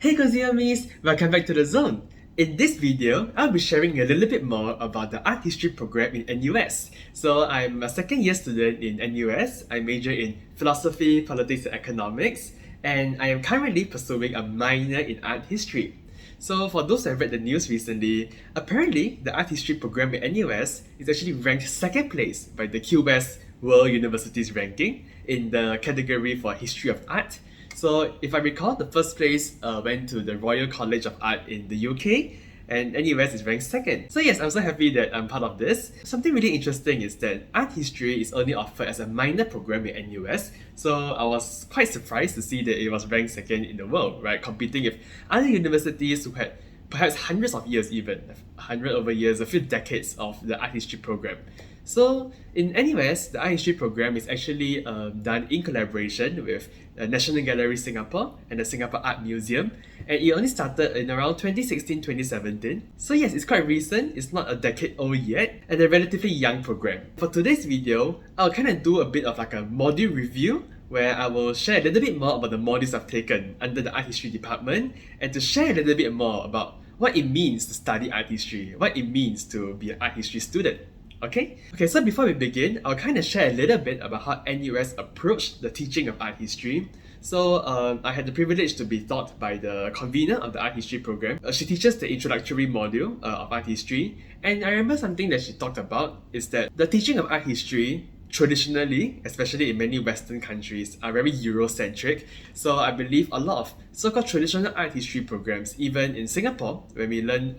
Hey Cozie Homies, welcome back to the zone. In this video, I'll be sharing a little bit more about the art history program in NUS. So I'm a second year student in NUS. I major in philosophy, politics and economics, and I am currently pursuing a minor in art history. So for those who have read the news recently, apparently the art history program at NUS is actually ranked second place by the QS World Universities ranking in the category for history of art. So if I recall, the first place went to the Royal College of Art in the UK, and NUS is ranked second. So yes, I'm so happy that I'm part of this. Something really interesting is that art history is only offered as a minor program in NUS, so I was quite surprised to see that it was ranked second in the world, right? Competing with other universities who had perhaps hundreds of years even, 100 over years, a few decades of the art history program. So in NUS, the art history program is actually done in collaboration with the National Gallery Singapore and the Singapore Art Museum, and it only started in around 2016-2017. So yes, it's quite recent, it's not a decade old yet, and a relatively young program. For today's video, I'll kind of do a bit of like a module review where I will share a little bit more about the modules I've taken under the art history department, and to share a little bit more about what it means to study art history, what it means to be an art history student. Okay, so before we begin, I'll kind of share a little bit about how NUS approached the teaching of art history. So I had the privilege to be taught by the convener of the art history program. She teaches the introductory module of art history, and I remember something that she talked about is that the teaching of art history traditionally, especially in many Western countries, are very Eurocentric. So I believe a lot of so-called traditional art history programs, even in Singapore, when we learn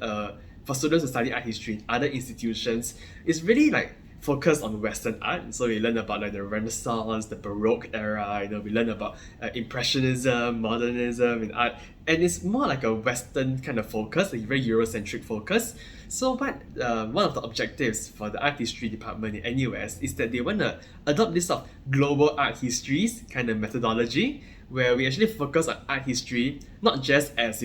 for students to study art history in other institutions, is really like focused on Western art. So we learn about like the Renaissance, the Baroque era, we learn about Impressionism, Modernism in art, and it's more like a Western kind of focus, a very Eurocentric focus. So what one of the objectives for the art history department in NUS is that they want to adopt this sort of global art histories kind of methodology, where we actually focus on art history not just as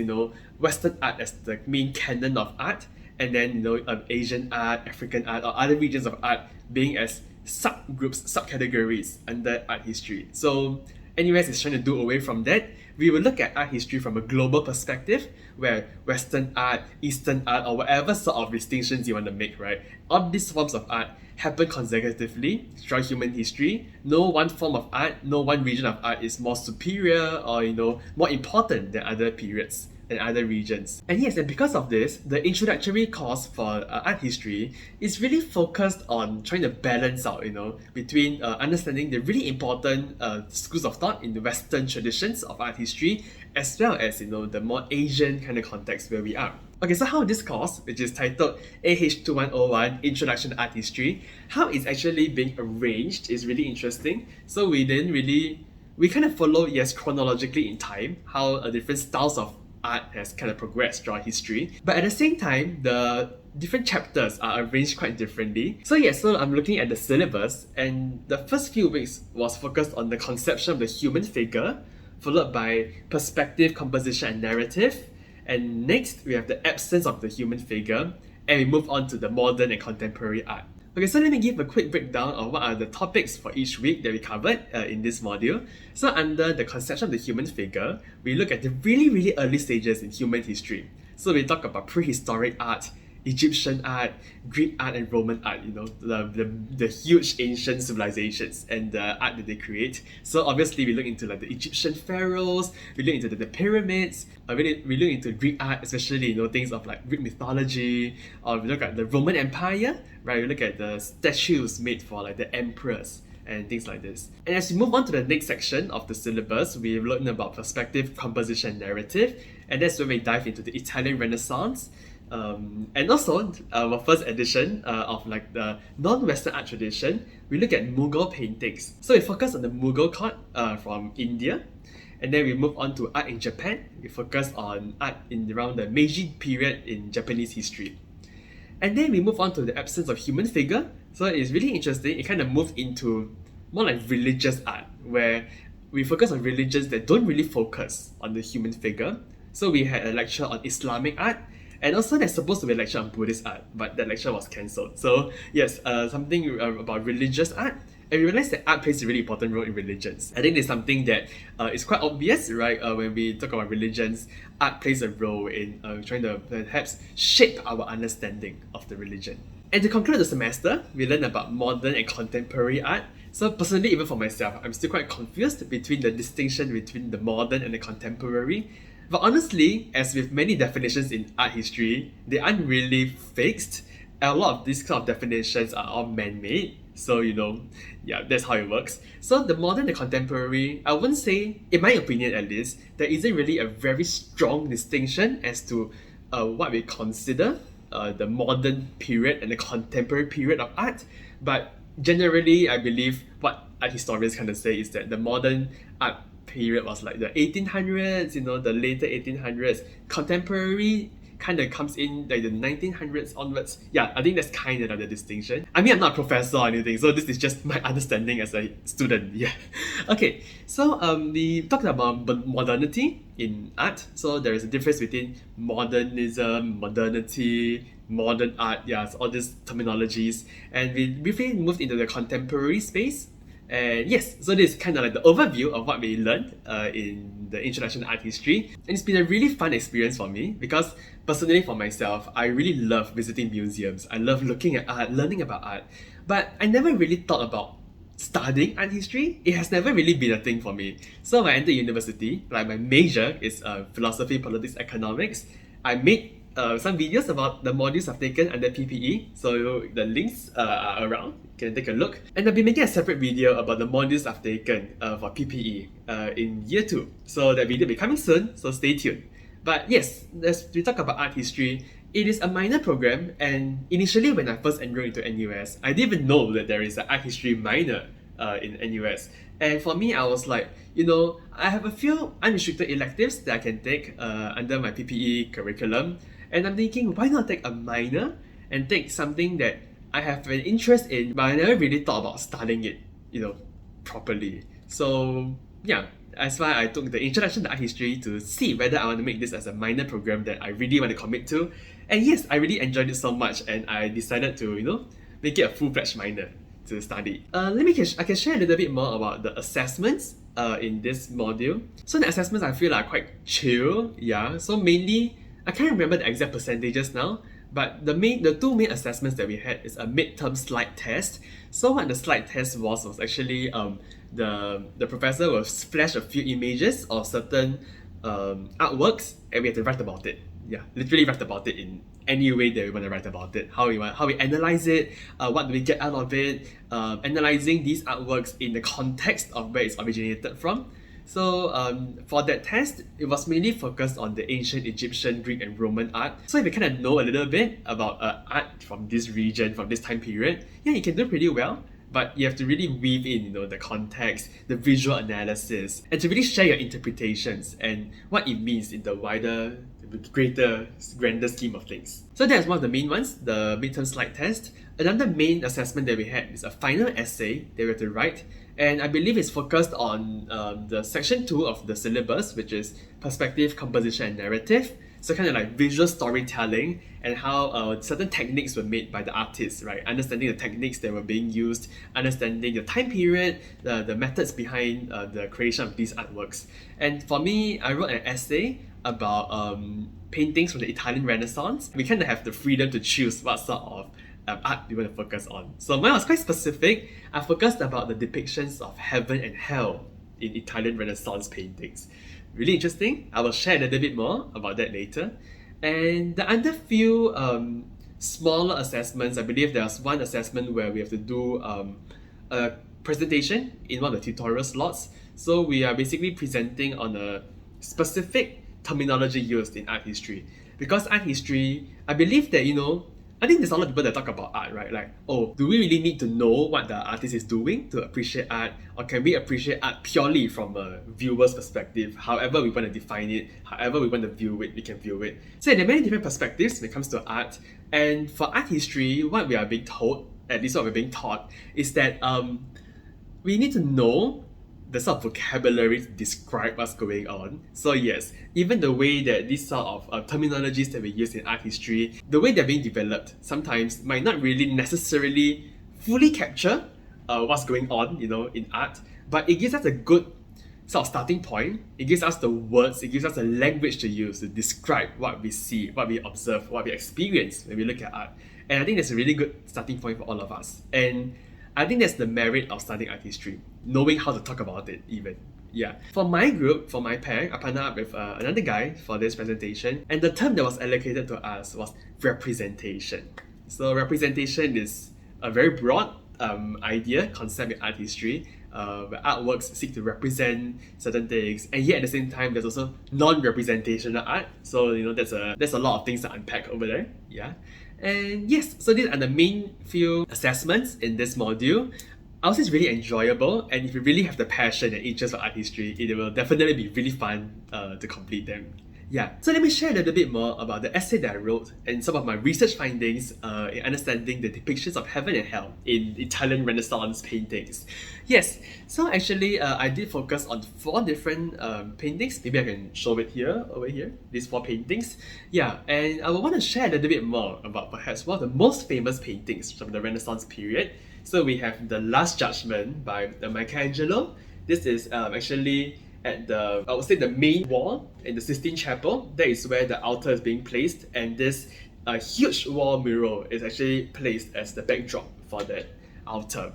Western art as the main canon of art, and then Asian art, African art, or other regions of art being as subgroups, subcategories under art history. So NUS is trying to do away from that. We will look at art history from a global perspective, where Western art, Eastern art, or whatever sort of distinctions you want to make, right? All these forms of art happen consecutively throughout human history. No one form of art, no one region of art is more superior or more important than other periods and other regions. And yes, and because of this, the introductory course for art history is really focused on trying to balance out, between understanding the really important schools of thought in the Western traditions of art history, as well as, the more Asian kind of context where we are. Okay, so how this course, which is titled AH2101 Introduction to Art History, how it's actually being arranged is really interesting. So we kind of follow, yes, chronologically in time, how different styles of art has kind of progressed throughout history. But at the same time, the different chapters are arranged quite differently. So I'm looking at the syllabus, and the first few weeks was focused on the conception of the human figure, followed by perspective, composition, and narrative. And next, we have the absence of the human figure, and we move on to the modern and contemporary art. Okay, so let me give a quick breakdown of what are the topics for each week that we covered in this module. So under the conception of the human figure, we look at the really, really early stages in human history. So we talk about prehistoric art, Egyptian art, Greek art, and Roman art, the huge ancient civilizations and the art that they create. So obviously we look into like the Egyptian pharaohs, we look into the pyramids, we look into Greek art, especially things of like Greek mythology, or we look at the Roman Empire, right? We look at the statues made for like the emperors and things like this. And as we move on to the next section of the syllabus, we've learned about perspective, composition, and narrative, and that's where we dive into the Italian Renaissance. And also, our first edition of like the non-Western art tradition, we look at Mughal paintings. So we focus on the Mughal court from India, and then we move on to art in Japan. We focus on art in around the Meiji period in Japanese history. And then we move on to the absence of human figure. So it's really interesting. It kind of moved into more like religious art, where we focus on religions that don't really focus on the human figure. So we had a lecture on Islamic art, and also there's supposed to be a lecture on Buddhist art, but that lecture was cancelled. So yes, something about religious art and we realize that art plays a really important role in religions. I think it's something that is quite obvious, right? When we talk about religions, art plays a role in trying to perhaps shape our understanding of the religion. And to conclude the semester, we learned about modern and contemporary art. So personally, even for myself, I'm still quite confused between the distinction between the modern and the contemporary. But honestly, as with many definitions in art history, they aren't really fixed. A lot of these kind of definitions are all man-made. So, yeah, that's how it works. So the modern and contemporary, I wouldn't say, in my opinion at least, there isn't really a very strong distinction as to what we consider the modern period and the contemporary period of art. But generally, I believe what art historians kind of say is that the modern art period was like the 1800s, the later 1800s. Contemporary kind of comes in like the 1900s onwards. Yeah, I think that's kind of the distinction. I mean, I'm not a professor or anything, so this is just my understanding as a student. Yeah. Okay, so we talked about modernity in art. So there is a difference between modernism, modernity, modern art, yeah, so all these terminologies. And we briefly moved into the contemporary space. And yes, so this is kind of like the overview of what we learned in the Introduction to Art History. And it's been a really fun experience for me because personally for myself, I really love visiting museums. I love looking at art, learning about art. But I never really thought about studying art history. It has never really been a thing for me. So when I entered university, like my major is philosophy, politics, economics. I made some videos about the modules I've taken under PPE, so the links are around, you can take a look. And I'll be making a separate video about the modules I've taken for PPE in year 2. So that video will be coming soon, so stay tuned. But yes, as we talk about art history, it is a minor program, and initially when I first enrolled into NUS, I didn't even know that there is an art history minor in NUS. And for me, I was like, I have a few unrestricted electives that I can take under my PPE curriculum. And I'm thinking, why not take a minor and take something that I have an interest in, but I never really thought about studying it, properly. So yeah, that's why I took the Introduction to Art History to see whether I want to make this as a minor program that I really want to commit to. And yes, I really enjoyed it so much, and I decided to, make it a full-fledged minor to study. I can share a little bit more about the assessments in this module. So the assessments I feel are quite chill, yeah. So mainly, I can't remember the exact percentages now, but the two main assessments that we had is a midterm slide test. So what the slide test was actually the professor will flash a few images of certain artworks, and we have to write about it. Yeah, literally write about it in any way that we want to write about it. How we analyze it, what do we get out of it, analyzing these artworks in the context of where it's originated from. So for that test, it was mainly focused on the ancient Egyptian, Greek and Roman art. So if you kind of know a little bit about art from this region, from this time period, yeah, you can do pretty well. But you have to really weave in, the context, the visual analysis, and to really share your interpretations and what it means in the wider, grander scheme of things. So that's one of the main ones, the midterm slide test. Another main assessment that we had is a final essay that we have to write. And I believe it's focused on the section 2 of the syllabus, which is perspective, composition, and narrative. So kind of like visual storytelling and how certain techniques were made by the artists, right? Understanding the techniques that were being used, understanding the time period, the methods behind the creation of these artworks. And for me, I wrote an essay about paintings from the Italian Renaissance. We kind of have the freedom to choose what sort of art we want to focus on. So mine was quite specific. I focused about the depictions of heaven and hell in Italian Renaissance paintings. Really interesting. I will share a little bit more about that later. And the other few smaller assessments, I believe there was one assessment where we have to do a presentation in one of the tutorial slots. So we are basically presenting on a specific terminology used in art history. Because art history, I believe that, I think there's a lot of people that talk about art, right? Like, oh, do we really need to know what the artist is doing to appreciate art? Or can we appreciate art purely from a viewer's perspective? However we want to define it, however we want to view it, we can view it. So there are many different perspectives when it comes to art. And for art history, what we are being told, at least what we're being taught, is that we need to know the sort of vocabulary to describe what's going on. So yes, even the way that these sort of terminologies that we use in art history, the way they're being developed sometimes might not really necessarily fully capture what's going on, in art, but it gives us a good sort of starting point. It gives us the words, it gives us a language to use to describe what we see, what we observe, what we experience when we look at art. And I think that's a really good starting point for all of us. And I think that's the merit of studying art history, knowing how to talk about it even. Yeah. For my group, for my pair, I partnered up with another guy for this presentation, and the term that was allocated to us was representation. So representation is a very broad idea, concept in art history, where artworks seek to represent certain things, and yet at the same time there's also non-representational art. So there's a lot of things to unpack over there. Yeah. And yes, so these are the main few assessments in this module. I would say it's really enjoyable, and if you really have the passion and interest for art history, it will definitely be really fun to complete them. Yeah, so let me share a little bit more about the essay that I wrote and some of my research findings in understanding the depictions of heaven and hell in Italian Renaissance paintings. Yes, so actually I did focus on 4 different paintings. Maybe I can show it here, over here, these 4 paintings. Yeah, and I would want to share a little bit more about perhaps one of the most famous paintings from the Renaissance period. So we have The Last Judgment by Michelangelo. This is actually at I would say the main wall in the Sistine Chapel. That is where the altar is being placed, and this huge wall mural is actually placed as the backdrop for that altar.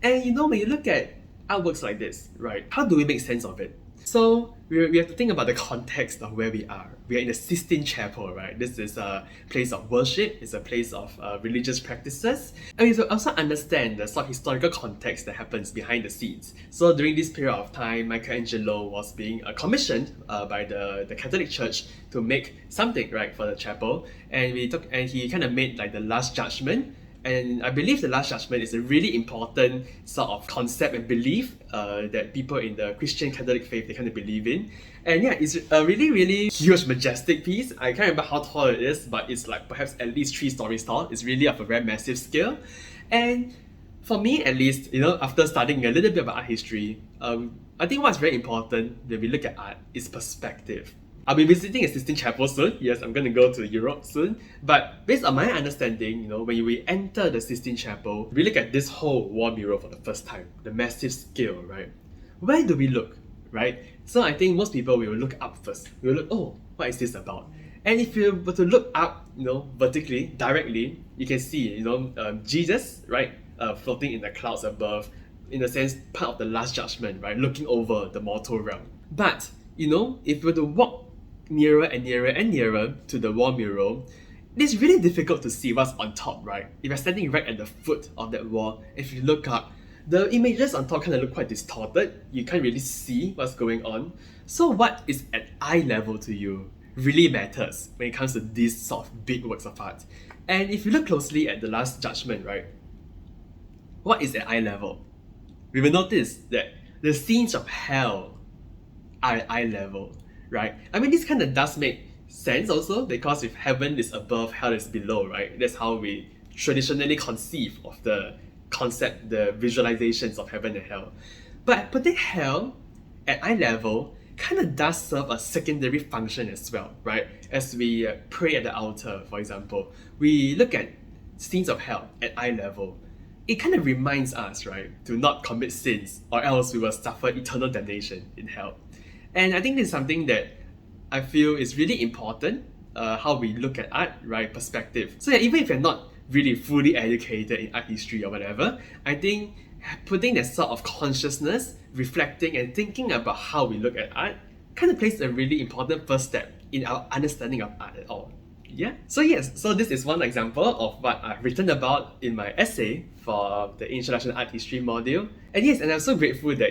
And when you look at artworks like this, right, how do we make sense of it? So we have to think about the context of where we are. We are in the Sistine Chapel, right? This is a place of worship, it's a place of religious practices. And we have to also understand the sort of historical context that happens behind the scenes. So during this period of time, Michelangelo was being commissioned by the Catholic Church to make something, right, for the chapel. And he kind of made like the Last Judgment. And I believe the Last Judgment is a really important sort of concept and belief that people in the Christian Catholic faith, they kind of believe in. And yeah, it's a really, really huge, majestic piece. I can't remember how tall it is, but it's like perhaps at least 3 stories tall. It's really of a very massive scale. And for me, at least, after studying a little bit about art history, I think what's very important when we look at art is perspective. I'll be visiting a Sistine Chapel soon. Yes, I'm going to go to Europe soon. But based on my understanding, when we enter the Sistine Chapel, we look at this whole wall mural for the first time, the massive scale, right? Where do we look, right? So I think most people will look up first. We will look, oh, what is this about? And if you were to look up, vertically, directly, you can see, Jesus, right, floating in the clouds above, in a sense, part of the Last Judgment, right, looking over the mortal realm. But, if you were to walk nearer and nearer and nearer to the wall mural, it's really difficult to see what's on top, right? If you're standing right at the foot of that wall, if you look up, the images on top kind of look quite distorted. You can't really see what's going on. So what is at eye level to you really matters when it comes to these sort of big works of art. And if you look closely at the Last Judgment, right, what is at eye level? We will notice that the scenes of hell are at eye level, right? I mean, this kind of does make sense also, because if heaven is above, hell is below, right? That's how we traditionally conceive of the concept, the visualizations of heaven and hell. But putting hell at eye level kind of does serve a secondary function as well, right? As we pray at the altar, for example, we look at scenes of hell at eye level. It kind of reminds us, right, to not commit sins, or else we will suffer eternal damnation in hell. And I think this is something that I feel is really important, how we look at art, right? Perspective. So yeah, even if you're not really fully educated in art history or whatever, I think putting that sort of consciousness, reflecting and thinking about how we look at art kind of plays a really important first step in our understanding of art at all. Yeah. So yes, so this is one example of what I've written about in my essay for the Introduction to Art History module. And yes, and I'm so grateful that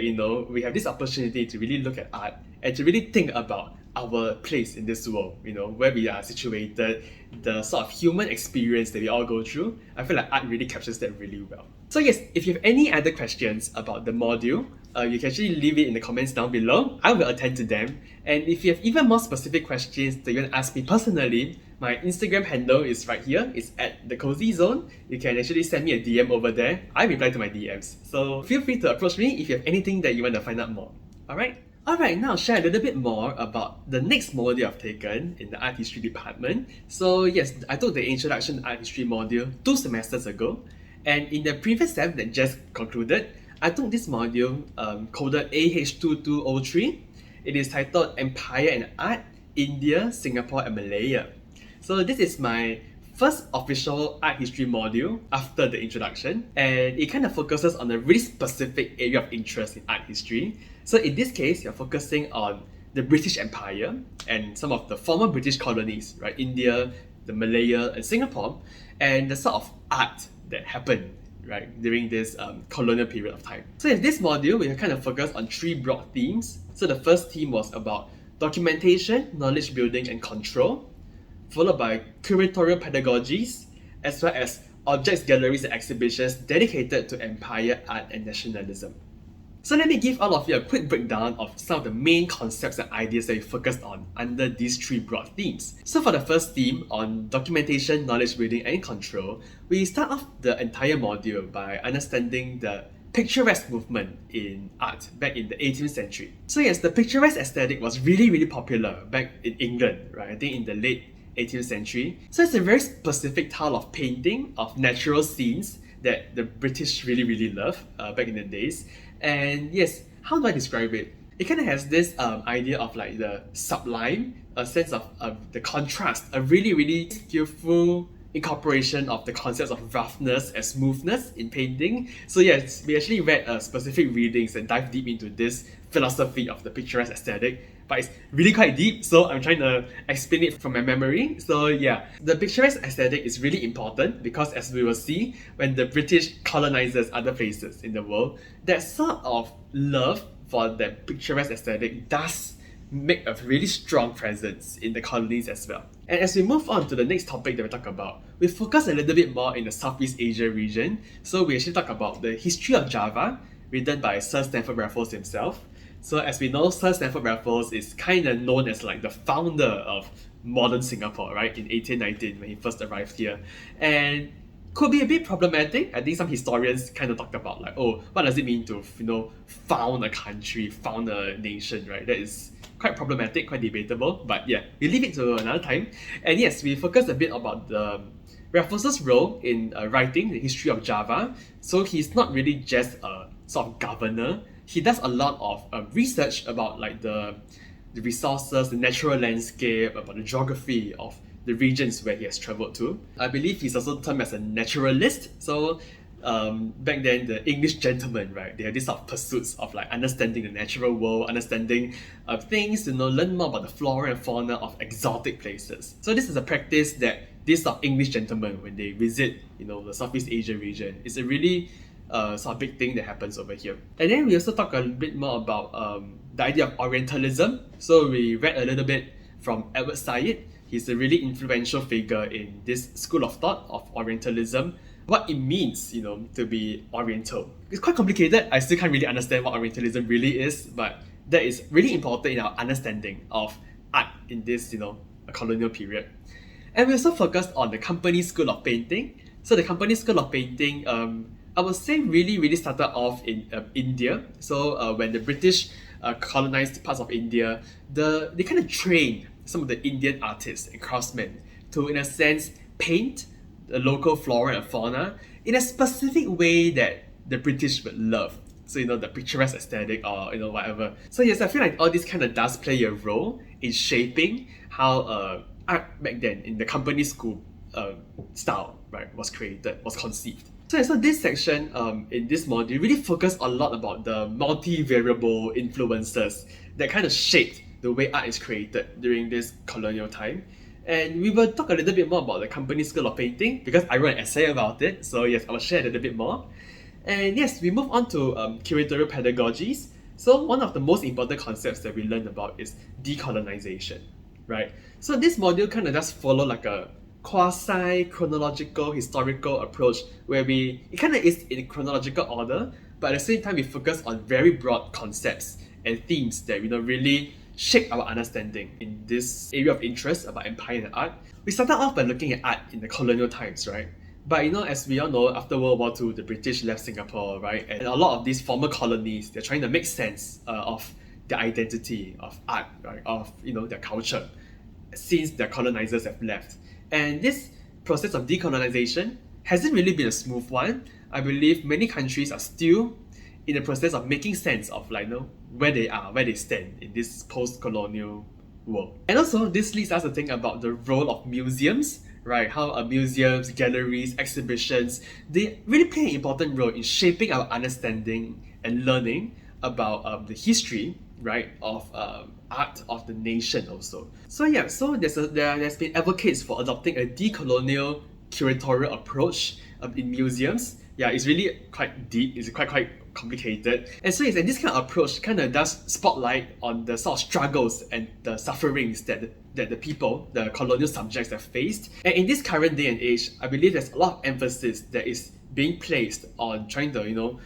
we have this opportunity to really look at art and to really think about our place in this world, where we are situated, the sort of human experience that we all go through. I feel like art really captures that really well. So yes, if you have any other questions about the module, you can actually leave it in the comments down below. I will attend to them. And if you have even more specific questions that you want to ask me personally, my Instagram handle is right here. It's at the Cozie Zone. You can actually send me a DM over there. I reply to my DMs. So feel free to approach me if you have anything that you want to find out more. Alright, now I'll share a little bit more about the next module I've taken in the Art History department. So yes, I took the Introduction to Art History module 2 semesters ago. And in the previous SEM that just concluded, I took this module coded AH2203. It is titled Empire and Art, India, Singapore and Malaya. So this is my first official art history module after the introduction, and it kind of focuses on a really specific area of interest in art history. So in this case, you're focusing on the British Empire and some of the former British colonies, right? India, the Malaya and Singapore, and the sort of art that happened right during this colonial period of time. So in this module, we kind of focused on three broad themes. So the first theme was about documentation, knowledge building and control, followed by curatorial pedagogies, as well as objects, galleries and exhibitions dedicated to empire, art and nationalism. So let me give all of you a quick breakdown of some of the main concepts and ideas that we focused on under these three broad themes. So for the first theme on documentation, knowledge building and control, we start off the entire module by understanding the picturesque movement in art back in the 18th century. So yes, the picturesque aesthetic was really popular back in England, right? I think in the late 18th century. So it's a very specific style of painting of natural scenes that the British really loved back in the days. And yes, how do I describe it? It kind of has this idea of like the sublime, a sense of the contrast, a really skillful incorporation of the concepts of roughness and smoothness in painting. So yes, we actually read specific readings and dive deep into this philosophy of the picturesque aesthetic, but it's really quite deep, so I'm trying to explain it from my memory. So yeah, the picturesque aesthetic is really important because, as we will see, when the British colonizes other places in the world, that sort of love for the picturesque aesthetic does make a really strong presence in the colonies as well. And as we move on to the next topic that we talk about, we focus a little bit more in the Southeast Asia region. So we actually talk about the history of Java, written by Sir Stamford Raffles himself. So as we know, Sir Stamford Raffles is kind of known as like the founder of modern Singapore, right, in 1819 when he first arrived here. And could be a bit problematic. I think some historians kind of talked about like, oh, what does it mean to, found a country, found a nation, right? That is quite problematic, quite debatable. But yeah, we leave it to another time. And yes, we focus a bit about the Raffles' role in writing the history of Java. So he's not really just a sort of governor. He does a lot of research about like the resources, the natural landscape, about the geography of the regions where he has traveled to. I believe he's also termed as a naturalist. So back then, the English gentlemen, right, they had this sort of pursuits of like understanding the natural world, understanding things, learn more about the flora and fauna of exotic places. So this is a practice that these sort of English gentlemen, when they visit, the Southeast Asia region, is a really sort of big thing that happens over here. And then we also talk a bit more about the idea of Orientalism. So we read a little bit from Edward Said. He's a really influential figure in this school of thought of Orientalism, what it means, to be Oriental. It's quite complicated. I still can't really understand what Orientalism really is, but that is really important in our understanding of art in this, a colonial period. And we also focused on the Company School of Painting. So the Company School of Painting, I would say really started off in India. So when the British colonized parts of India, they kind of trained some of the Indian artists and craftsmen to, in a sense, paint the local flora and fauna in a specific way that the British would love. So, the picturesque aesthetic or, whatever. So yes, I feel like all this kind of does play a role in shaping how art back then in the company school style, right, was created, was conceived. So this section in this module really focused a lot about the multivariable influences that kind of shaped the way art is created during this colonial time. And we will talk a little bit more about the Company School of Painting because I wrote an essay about it. So yes, I will share a little bit more. And yes, we move on to curatorial pedagogies. So one of the most important concepts that we learned about is decolonization, right? So this module kind of just follow like a quasi-chronological historical approach where it kind of is in chronological order, but at the same time we focus on very broad concepts and themes that really shape our understanding in this area of interest about empire and art. We started off by looking at art in the colonial times, right? But as we all know, after World War II, the British left Singapore, right? And a lot of these former colonies, they're trying to make sense of the identity of art, right? Of their culture, since their colonizers have left. And this process of decolonization hasn't really been a smooth one. I believe many countries are still in the process of making sense of where they are, where they stand in this post-colonial world. And also, this leads us to think about the role of museums, right? How museums, galleries, exhibitions, they really play an important role in shaping our understanding and learning about the history, right, of art of the nation also. So yeah, so there's been advocates for adopting a decolonial curatorial approach in museums. Yeah, it's really quite deep, it's quite complicated. And so and this kind of approach kind of does spotlight on the sort of struggles and the sufferings that the people, the colonial subjects have faced. And in this current day and age, I believe there's a lot of emphasis that is being placed on trying to,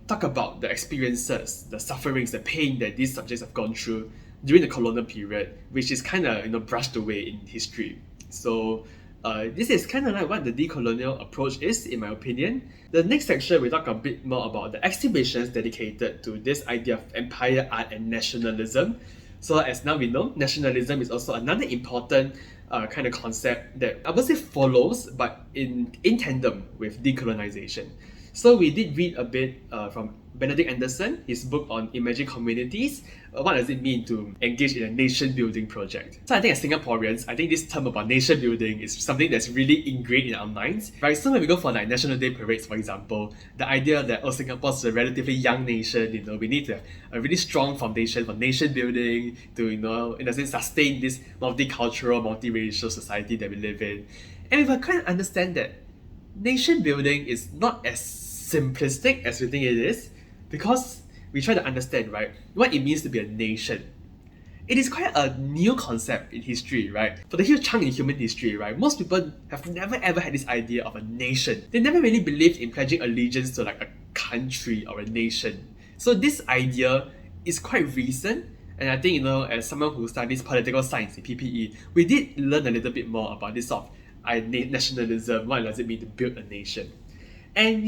talk about the experiences, the sufferings, the pain that these subjects have gone through during the colonial period, which is kind of, brushed away in history. So this is kind of like what the decolonial approach is, in my opinion. The next section, we talk a bit more about the exhibitions dedicated to this idea of empire art and nationalism. So as now we know, nationalism is also another important kind of concept that I would say follows, but in tandem with decolonization. So we did read a bit from Benedict Anderson, his book on emerging communities. What does it mean to engage in a nation building project? So I think as Singaporeans, I think this term about nation building is something that's really ingrained in our minds, right? So when we go for like National Day parades, for example, the idea that Singapore's a relatively young nation, we need to have a really strong foundation for nation building to, in a sense, sustain this multicultural, multiracial society that we live in. And if I kind of understand that nation building is not as simplistic as we think it is, because we try to understand, right, what it means to be a nation. It is quite a new concept in history, right? For the huge chunk in human history, right, most people have never ever had this idea of a nation. They never really believed in pledging allegiance to like a country or a nation. So this idea is quite recent, and I think, as someone who studies political science in PPE, we did learn a little bit more about this sort of nationalism. What does it mean to build a nation? And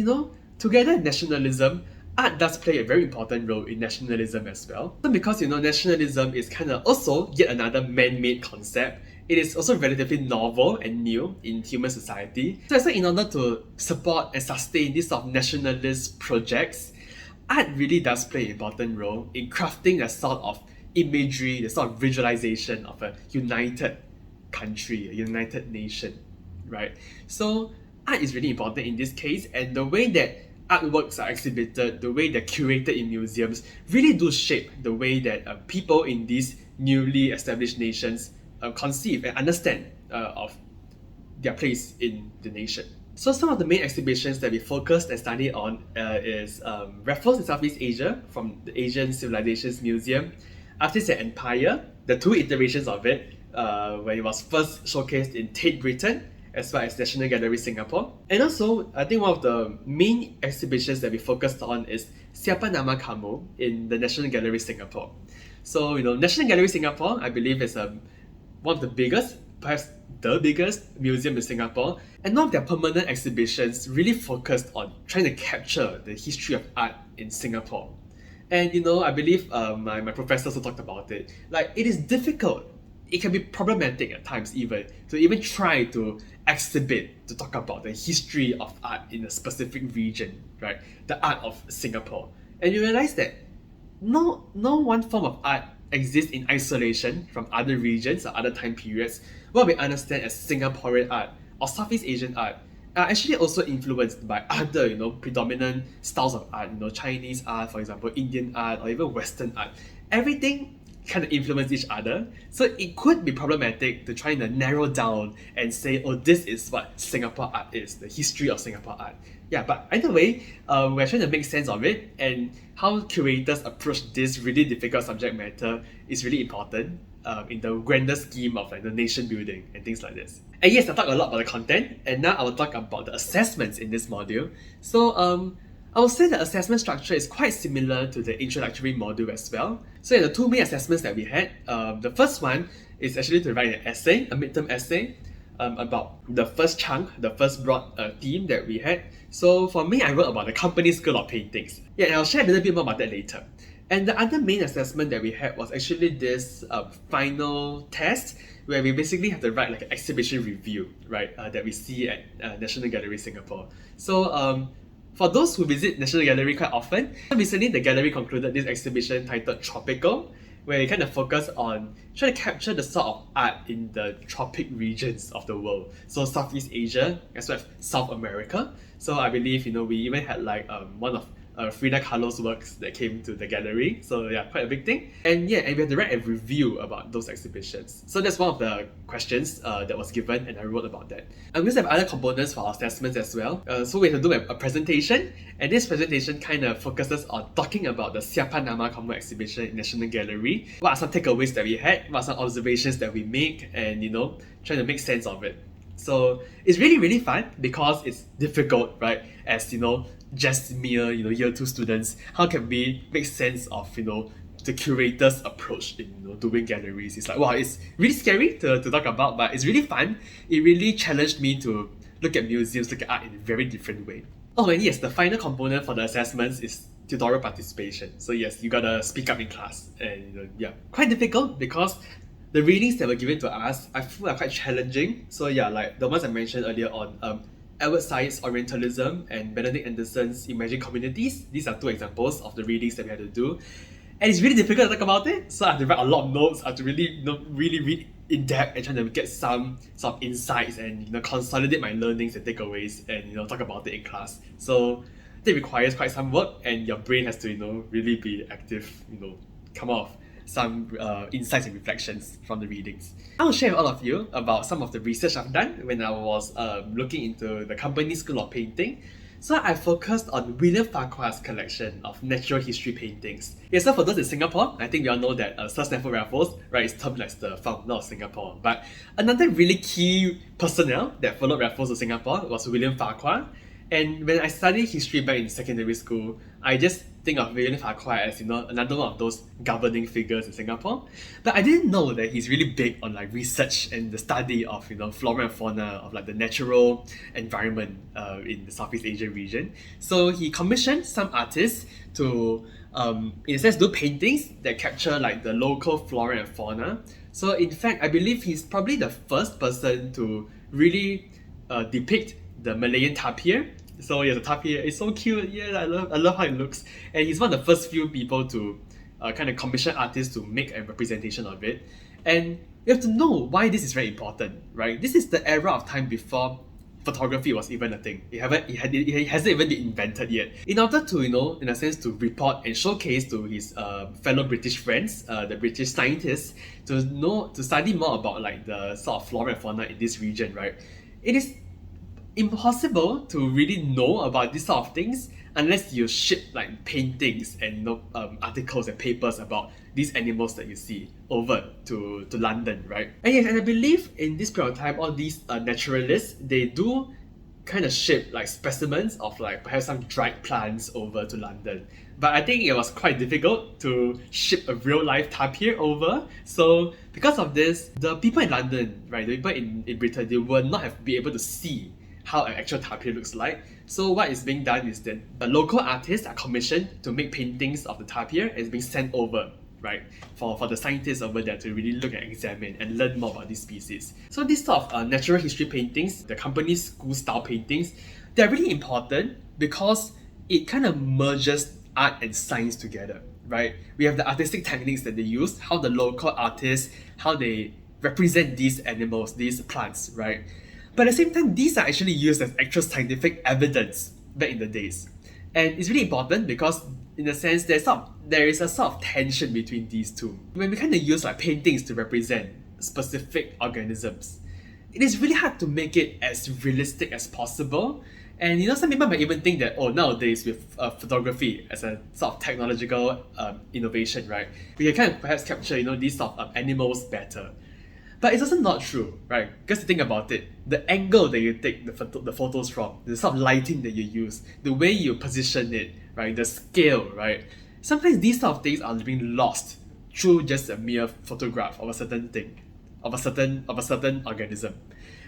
together with nationalism, art does play a very important role in nationalism as well. So because nationalism is kind of also yet another man-made concept, it is also relatively novel and new in human society. So in order to support and sustain these sort of nationalist projects, art really does play an important role in crafting a sort of imagery, the sort of visualization of a united country, a united nation, right? So art is really important in this case, and the way that artworks are exhibited, the way they're curated in museums, really do shape the way that people in these newly established nations conceive and understand of their place in the nation. So some of the main exhibitions that we focused and studied on is Raffles in Southeast Asia from the Asian Civilizations Museum, Artists and Empire, the two iterations of it, when it was first showcased in Tate Britain, as well as National Gallery Singapore. And also, I think one of the main exhibitions that we focused on is Siapa Nama Kamu in the National Gallery Singapore. So, National Gallery Singapore, I believe, is one of the biggest, perhaps the biggest museum in Singapore. And one of their permanent exhibitions really focused on trying to capture the history of art in Singapore. And, I believe my professors also talked about it. Like, it is difficult. It can be problematic at times to even try to exhibit, to talk about the history of art in a specific region, right? The art of Singapore. And you realize that no one form of art exists in isolation from other regions or other time periods. What we understand as Singaporean art or Southeast Asian art are actually also influenced by other, predominant styles of art, Chinese art, for example, Indian art, or even Western art. Everything kind of influence each other. So it could be problematic to try to narrow down and say, oh, this is what Singapore art is, the history of Singapore art. Yeah, but either way, we're trying to make sense of it, and how curators approach this really difficult subject matter is really important in the grander scheme of like the nation building and things like this. And yes, I talked a lot about the content, and now I will talk about the assessments in this module. So I would say the assessment structure is quite similar to the introductory module as well. So the two main assessments that we had, the first one is actually to write an essay, a midterm essay, about the first chunk, the first broad theme that we had. So for me, I wrote about the company school of paintings. Yeah, and I'll share a little bit more about that later. And the other main assessment that we had was actually this final test, where we basically have to write like an exhibition review, right, that we see at National Gallery Singapore. So for those who visit National Gallery quite often, recently the gallery concluded this exhibition titled Tropical, where it kind of focus on trying to capture the sort of art in the tropic regions of the world. So Southeast Asia as well as South America. So I believe, we even had like one of Frida Kahlo's works that came to the gallery. So yeah, quite a big thing. And we had to write a review about those exhibitions. So that's one of the questions that was given, and I wrote about that. We also have other components for our assessments as well. So we had to do a presentation, and this presentation kind of focuses on talking about the Siapa Nama Kamu exhibition in National Gallery. What are some takeaways that we had? What are some observations that we make? And trying to make sense of it. So it's really, really fun because it's difficult, right? As just mere year 2 students, how can we make sense of the curator's approach in doing galleries? It's like, wow, it's really scary to talk about, but it's really fun. It really challenged me to look at museums, look at art in a very different way. Oh, and yes, the final component for the assessments is tutorial participation. So yes, you gotta speak up in class, and quite difficult because the readings that were given to us, I feel are quite challenging. So like the ones I mentioned earlier on, Edward Said's Orientalism and Benedict Anderson's Imagined Communities. These are 2 examples of the readings that we had to do. And it's really difficult to talk about it. So I have to write a lot of notes. I have to really, really read in depth and try to get some sort of insights and consolidate my learnings and takeaways and talk about it in class. So that requires quite some work, and your brain has to really be active, come off some insights and reflections from the readings. I'll share with all of you about some of the research I've done when I was looking into the Company School of Painting. So I focused on William Farquhar's collection of natural history paintings. So for those in Singapore, I think we all know that Sir Stamford Raffles, right, is termed as the founder of Singapore. But another really key personnel that followed Raffles to Singapore was William Farquhar. And when I studied history back in secondary school, I just think of William Farquhar as another one of those governing figures in Singapore. But I didn't know that he's really big on like research and the study of flora and fauna of like the natural environment in the Southeast Asia region. So he commissioned some artists to in a sense do paintings that capture like the local flora and fauna. So in fact, I believe he's probably the first person to really depict the Malayan tapir. So the tapir is so cute. Yeah, I love how it looks. And he's one of the first few people to kind of commission artists to make a representation of it. And you have to know why this is very important, right? This is the era of time before photography was even a thing. It hasn't even been invented yet. In order to, in a sense, to report and showcase to his fellow British friends, the British scientists, to study more about like the sort of flora and fauna in this region, right? It is impossible to really know about these sort of things unless you ship like paintings and articles and papers about these animals that you see over to London, right? And I believe in this period of time, all these naturalists, they do kind of ship like specimens of like perhaps some dried plants over to London. But I think it was quite difficult to ship a real life tapir over. So because of this, the people in London, right, the people in Britain, they will not be able to see how an actual tapir looks like. So what is being done is that the local artists are commissioned to make paintings of the tapir and it's being sent over, right, for the scientists over there to really look and examine and learn more about these species. So these sort of natural history paintings, the Company School style paintings, they're really important because it kind of merges art and science together, right? We have the artistic techniques that they use, how the local artists, how they represent these animals, these plants, right? But at the same time, these are actually used as actual scientific evidence back in the days. And it's really important because, in a sense, there is a sort of tension between these two. When we kind of use like paintings to represent specific organisms, it is really hard to make it as realistic as possible. And some people might even think that, nowadays with photography as a sort of technological innovation, right, we can kind of perhaps capture, these sort of animals better. But it's also not true, right? Because to think about it, the angle that you take the photos from, the sort of lighting that you use, the way you position it, right, the scale, right? Sometimes these sort of things are being lost through just a mere photograph of a certain thing, of a certain organism.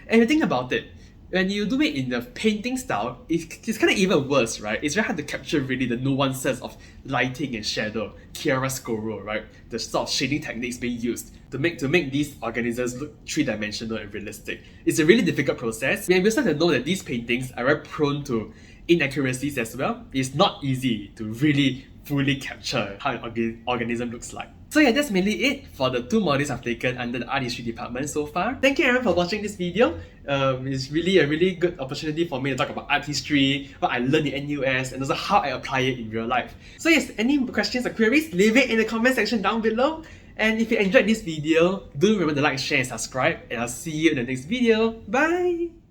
And you think about it, when you do it in the painting style, it's kind of even worse, right? It's very hard to capture really the nuances of lighting and shadow, chiaroscuro, right? The sort of shading techniques being used to make these organisms look three-dimensional and realistic. It's a really difficult process. We also have to know that these paintings are very prone to inaccuracies as well. It's not easy to really fully capture how an organism looks like. So yeah, that's mainly it for the 2 modules I've taken under the Art History department so far. Thank you everyone for watching this video. It's really a really good opportunity for me to talk about art history, what I learned in NUS, and also how I apply it in real life. So yes, any questions or queries, leave it in the comment section down below. And if you enjoyed this video, do remember to like, share, and subscribe, and I'll see you in the next video. Bye!